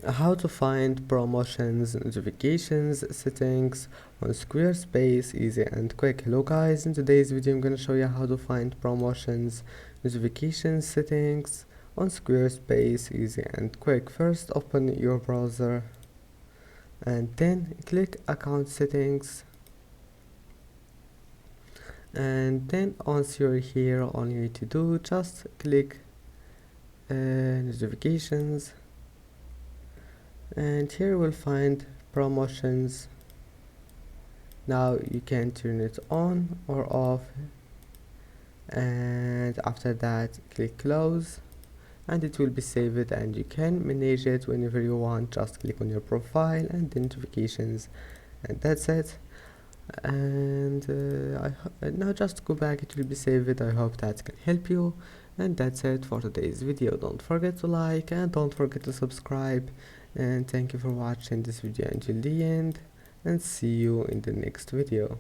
How to find promotions, notifications, settings on Squarespace, easy and quick. Hello guys, in today's video I'm gonna show you how to find promotions, notifications, settings on Squarespace, easy and quick. First open your browser and then click account settings, and then once you're here all you need to do just click notifications, and here you will find promotions. Now you can turn it on or off, and after that click close and it will be saved, and you can manage it whenever you want. Just click on your profile and the notifications, and that's it. And now just go back, it will be saved. I hope that can help you, and that's it for today's video. Don't forget to like and don't forget to subscribe, and thank you for watching this video until the end, and see you in the next video.